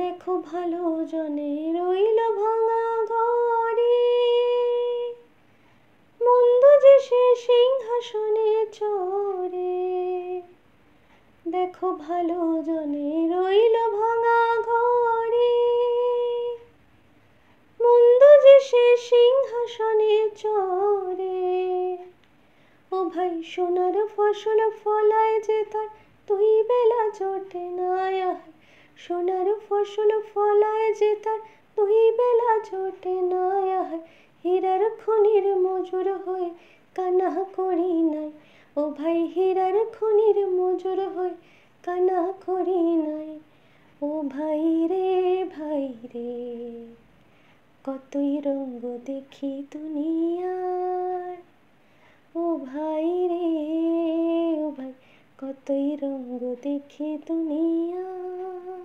দেখো ভালো জনে রইল ভাঙা ঘরে, মন্দ যে সে সিংহাসনে চড়ে। দেখো ভালো জনে রইল ভাঙা ঘরে, মন্দ যে সে সিংহাসনে চড়ে। ও ভাই সোনার ফসল ফলায় যে তার দুই বেলা জোটে না। সোনার ফসল ফলায় যে তার দুই বেলা জোটে না। হীরার খনির মজুর হয়ে কানা করি নাই। ও ভাই হীরার খনির মজুর হয়ে কানা করি নাই। ও ভাই রে ভাই রে, কতই রঙ্গ দেখি দুনিয়ায়। ও ভাই রে ও ভাই, কতই রঙ্গ দেখি দুনিয়ায়।